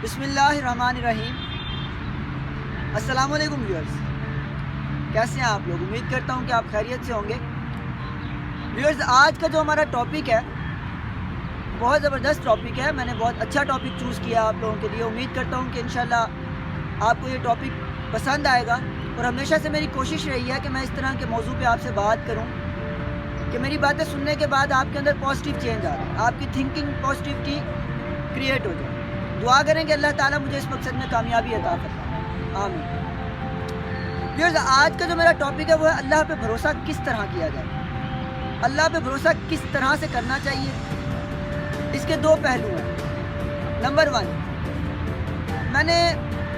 بسم اللہ الرحمن الرحیم۔ السلام علیکم ویورز، کیسے ہیں آپ لوگ؟ امید کرتا ہوں کہ آپ خیریت سے ہوں گے۔ ویورز، آج کا جو ہمارا ٹاپک ہے بہت زبردست ٹاپک ہے۔ میں نے بہت اچھا ٹاپک چوز کیا آپ لوگوں کے لیے۔ امید کرتا ہوں کہ انشاءاللہ آپ کو یہ ٹاپک پسند آئے گا، اور ہمیشہ سے میری کوشش رہی ہے کہ میں اس طرح کے موضوع پہ آپ سے بات کروں کہ میری باتیں سننے کے بعد آپ کے اندر پازیٹیو چینج آ جائے، آپ کی تھنکنگ پازیٹیوٹی کریٹ ہو جائے۔ دعا کریں کہ اللہ تعالیٰ مجھے اس مقصد میں کامیابی عطا فرمائے، آمین۔ ویورز، آج کا جو میرا ٹاپک ہے وہ ہے اللہ پہ بھروسہ کس طرح کیا جائے، اللہ پہ بھروسہ کس طرح سے کرنا چاہیے۔ اس کے دو پہلو ہیں۔ نمبر 1، میں نے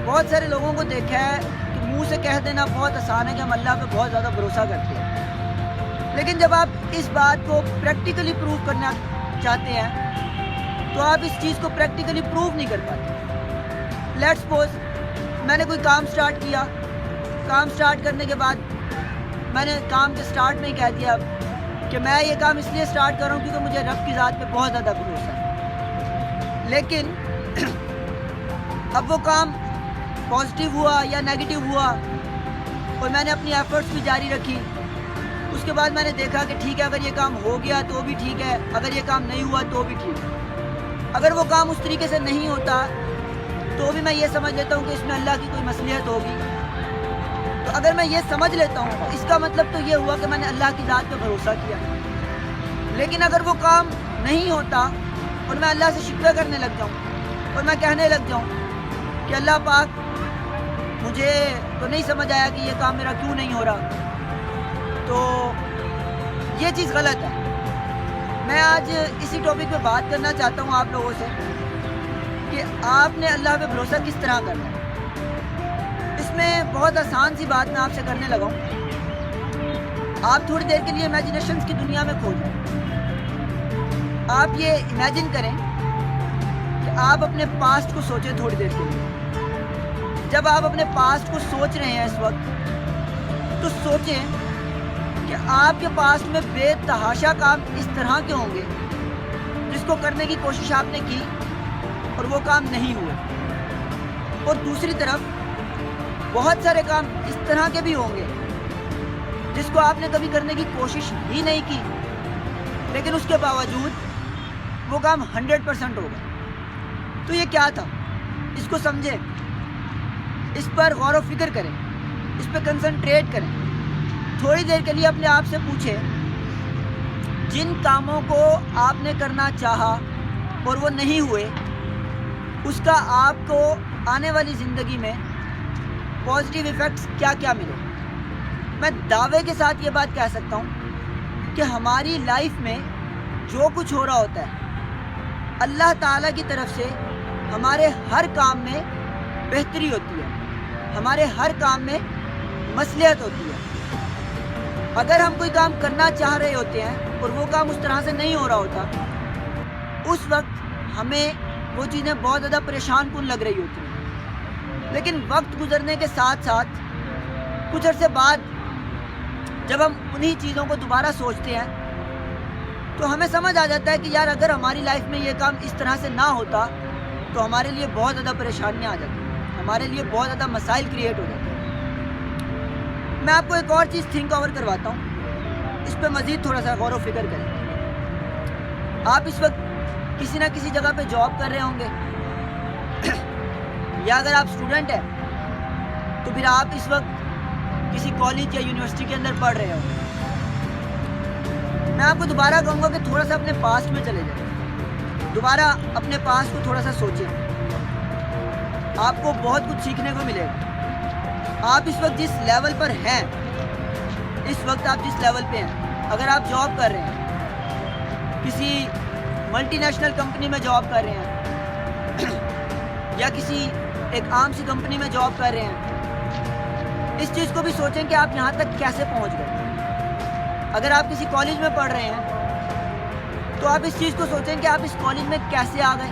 بہت سارے لوگوں کو دیکھا ہے کہ منہ سے کہہ دینا بہت آسان ہے کہ ہم اللہ پہ بہت زیادہ بھروسہ کرتے ہیں، لیکن جب آپ اس بات کو پریکٹیکلی پروو کرنا چاہتے ہیں تو آپ اس چیز کو پریکٹیکلی پروو نہیں کر پاتے۔ لیٹ سپوز میں نے کوئی کام سٹارٹ کیا، کام سٹارٹ کرنے کے بعد میں نے کام کے سٹارٹ میں ہی کہہ دیا کہ میں یہ کام اس لیے سٹارٹ کر رہا ہوں کیونکہ مجھے رب کی ذات پہ بہت زیادہ بھروسہ ہے، لیکن اب وہ کام پازیٹیو ہوا یا نیگیٹو ہوا اور میں نے اپنی ایفرٹس بھی جاری رکھی۔ اس کے بعد میں نے دیکھا کہ ٹھیک ہے، اگر یہ کام ہو گیا تو بھی ٹھیک ہے، اگر یہ کام نہیں ہوا تو بھی ٹھیک ہے۔ اگر وہ کام اس طریقے سے نہیں ہوتا تو بھی میں یہ سمجھ لیتا ہوں کہ اس میں اللہ کی کوئی مصلحت ہوگی۔ تو اگر میں یہ سمجھ لیتا ہوں تو اس کا مطلب تو یہ ہوا کہ میں نے اللہ کی ذات پہ بھروسہ کیا۔ لیکن اگر وہ کام نہیں ہوتا اور میں اللہ سے شکوہ کرنے لگ جاؤں اور میں کہنے لگ جاؤں کہ اللہ پاک مجھے تو نہیں سمجھ آیا کہ یہ کام میرا کیوں نہیں ہو رہا، تو یہ چیز غلط ہے۔ میں آج اسی ٹاپک پہ بات کرنا چاہتا ہوں آپ لوگوں سے کہ آپ نے اللہ پہ بھروسہ کس طرح کرنا ہے۔ اس میں بہت آسان سی بات میں آپ سے کرنے لگا ہوں۔ آپ تھوڑی دیر کے لیے امیجنیشنز کی دنیا میں کھو جائیں۔ آپ یہ امیجن کریں کہ آپ اپنے پاسٹ کو سوچیں تھوڑی دیر کے لیے۔ جب آپ اپنے پاسٹ کو سوچ رہے ہیں اس وقت، تو سوچیں کہ آپ کے پاسٹ میں بے تحاشا کام اس طرح کے ہوں گے جس کو کرنے کی کوشش آپ نے کی اور وہ کام نہیں ہوئے، اور دوسری طرف بہت سارے کام اس طرح کے بھی ہوں گے جس کو آپ نے کبھی کرنے کی کوشش ہی نہیں کی، لیکن اس کے باوجود وہ کام 100% ہوگا۔ تو یہ کیا تھا، اس کو سمجھیں، اس پر غور و فکر کریں، اس پہ کنسنٹریٹ کریں۔ تھوڑی دیر کے لیے اپنے آپ سے پوچھیں، جن کاموں کو آپ نے کرنا چاہا اور وہ نہیں ہوئے، اس کا آپ کو آنے والی زندگی میں پازیٹیو ایفیکٹس کیا کیا ملے۔ میں دعوے کے ساتھ یہ بات کہہ سکتا ہوں کہ ہماری لائف میں جو کچھ ہو رہا ہوتا ہے، اللہ تعالیٰ کی طرف سے ہمارے ہر کام میں بہتری ہوتی ہے، ہمارے ہر کام میں مصلحت ہوتی ہے۔ اگر ہم کوئی کام کرنا چاہ رہے ہوتے ہیں اور وہ کام اس طرح سے نہیں ہو رہا ہوتا، اس وقت ہمیں وہ چیزیں بہت زیادہ پریشان کن لگ رہی ہوتی ہیں، لیکن وقت گزرنے کے ساتھ ساتھ کچھ عرصے بعد جب ہم انہی چیزوں کو دوبارہ سوچتے ہیں تو ہمیں سمجھ آ جاتا ہے کہ یار اگر ہماری لائف میں یہ کام اس طرح سے نہ ہوتا تو ہمارے لیے بہت زیادہ پریشانیاں آ جاتی ہیں، ہمارے لیے بہت زیادہ مسائل کریٹ ہو جاتے ہیں۔ میں آپ کو ایک اور چیز تھنک اوور کرواتا ہوں، اس پہ مزید تھوڑا سا غور و فکر کریں۔ آپ اس وقت کسی نہ کسی جگہ پہ جاب کر رہے ہوں گے، یا اگر آپ اسٹوڈنٹ ہیں تو پھر آپ اس وقت کسی کالج یا یونیورسٹی کے اندر پڑھ رہے ہوں گے۔ میں آپ کو دوبارہ کہوں گا کہ تھوڑا سا اپنے پاسٹ میں چلے جائیں، دوبارہ اپنے پاسٹ کو تھوڑا سا سوچیں، آپ کو بہت کچھ سیکھنے کو ملے گا۔ آپ اس وقت جس لیول پر ہیں، اس وقت آپ جس لیول پہ ہیں، اگر آپ جاب کر رہے ہیں، کسی ملٹی نیشنل کمپنی میں جاب کر رہے ہیں یا کسی ایک عام سی کمپنی میں جاب کر رہے ہیں، اس چیز کو بھی سوچیں کہ آپ یہاں تک کیسے پہنچ گئے۔ اگر آپ کسی کالج میں پڑھ رہے ہیں تو آپ اس چیز کو سوچیں کہ آپ اس کالج میں کیسے آ گئے۔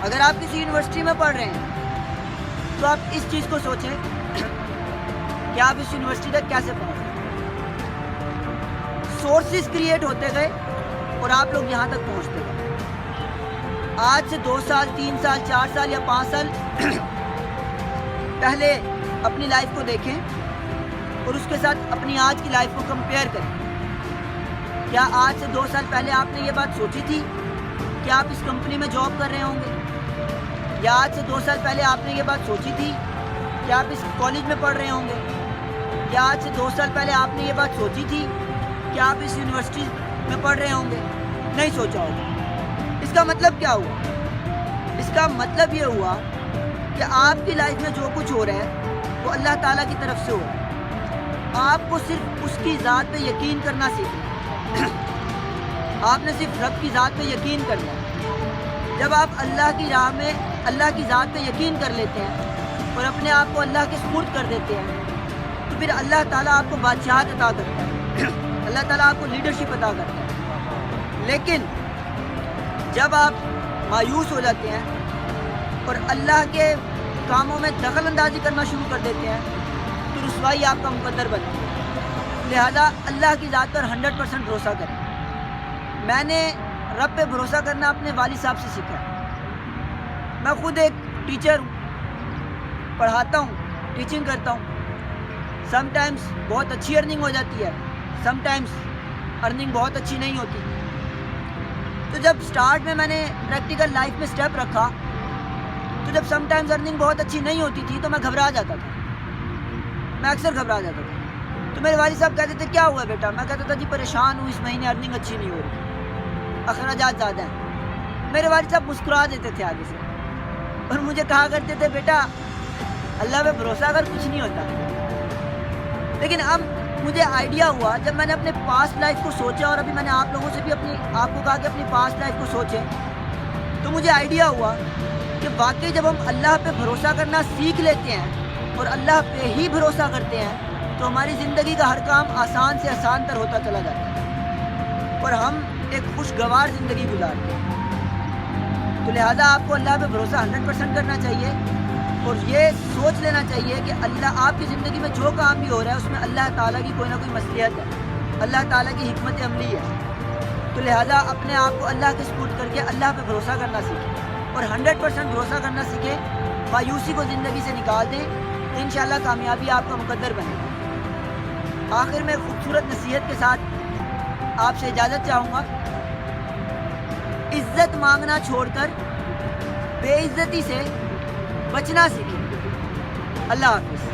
اگر آپ کسی یونیورسٹی میں پڑھ رہے ہیں تو آپ اس چیز کو سوچیں کہ آپ اس یونیورسٹی تک کیسے پہنچ گئے۔ سورسز کریٹ ہوتے گئے اور آپ لوگ یہاں تک پہنچتے گئے۔ آج سے 2 سال 3 سال 4 سال یا 5 سال پہلے اپنی لائف کو دیکھیں اور اس کے ساتھ اپنی آج کی لائف کو کمپیئر کریں. کیا آج سے 2 سال پہلے آپ نے یہ بات سوچی تھی کہ آپ اس کمپنی میں جاب کر رہے ہوں گے؟ یا آج سے 2 سال پہلے آپ نے یہ بات سوچی تھی کہ آپ اس کالج میں پڑھ رہے ہوں گے؟ یا آج سے 2 سال پہلے آپ نے یہ بات سوچی تھی کہ آپ اس یونیورسٹی میں پڑھ رہے ہوں گے؟ نہیں سوچا ہوگا. اس کا مطلب کیا ہوا؟ اس کا مطلب یہ ہوا کہ آپ کی لائف میں جو کچھ ہو رہا ہے وہ اللہ تعالیٰ کی طرف سے ہو رہا ہے. آپ کو صرف اس کی ذات پہ یقین کرنا سیکھنا. آپ نے صرف رب کی ذات پہ یقین کرنا ہے. جب آپ اللہ کی راہ میں اللہ کی ذات پہ یقین کر لیتے ہیں اور اپنے آپ کو اللہ کے سپرد کر دیتے ہیں تو پھر اللہ تعالیٰ آپ کو بادشاہت عطا کرتا ہے. اللہ تعالیٰ آپ کو لیڈرشپ عطا کرتا ہے. لیکن جب آپ مایوس ہو جاتے ہیں اور اللہ کے کاموں میں دخل اندازی کرنا شروع کر دیتے ہیں تو رسوائی آپ کا مقدر بنتی ہے. لہذا اللہ کی ذات پر 100% بھروسہ کریں. میں نے رب پہ بھروسہ کرنا اپنے والد صاحب سے سیکھا. میں خود ایک ٹیچر ہوں, پڑھاتا ہوں, ٹیچنگ کرتا ہوں. سم ٹائمز بہت اچھی ارننگ ہو جاتی ہے, سم ٹائمز ارننگ بہت اچھی نہیں ہوتی. تو جب سٹارٹ میں نے پریکٹیکل لائف میں سٹیپ رکھا تو جب سم ٹائمز ارننگ بہت اچھی نہیں ہوتی تھی تو میں گھبرا جاتا تھا. میں اکثر گھبرا جاتا تھا. تو میرے والد صاحب کہتے تھے کیا ہوا بیٹا؟ میں کہتا تھا جی پریشان ہوں, اس مہینے ارننگ اچھی نہیں ہو رہی, اخراجات زیادہ ہیں. میرے والد صاحب مسکرا دیتے تھے آگے سے اور مجھے کہا کرتے تھے بیٹا اللہ پہ بھروسہ کر, کچھ نہیں ہوتا. لیکن اب مجھے آئیڈیا ہوا جب میں نے اپنے پاسٹ لائف کو سوچا, اور ابھی میں نے آپ لوگوں سے بھی آپ کو کہا کہ اپنی پاسٹ لائف کو سوچیں, تو مجھے آئیڈیا ہوا کہ واقعی جب ہم اللہ پہ بھروسہ کرنا سیکھ لیتے ہیں اور اللہ پہ ہی بھروسہ کرتے ہیں تو ہماری زندگی کا ہر کام آسان سے آسان تر ہوتا چلا جاتا ہے اور ہم ایک خوشگوار زندگی گزارتے ہیں. تو لہٰذا آپ کو اللہ پہ بھروسہ 100% کرنا چاہیے اور یہ سوچ لینا چاہیے کہ اللہ آپ کی زندگی میں جو کام بھی ہو رہا ہے اس میں اللہ تعالیٰ کی کوئی نہ کوئی مصلحت ہے, اللہ تعالیٰ کی حکمت عملی ہے. تو لہٰذا اپنے آپ کو اللہ کے سپرد کر کے اللہ پہ بھروسہ کرنا سیکھیں اور 100% بھروسہ کرنا سیکھیں. مایوسی کو زندگی سے نکال دیں تو انشاءاللہ کامیابی آپ کا مقدر بنے گا. آخر میں خوبصورت نصیحت کے ساتھ آپ سے اجازت چاہوں گا. عزت مانگنا چھوڑ کر بے عزتی سے بچنا سیکھیں. اللہ حافظ.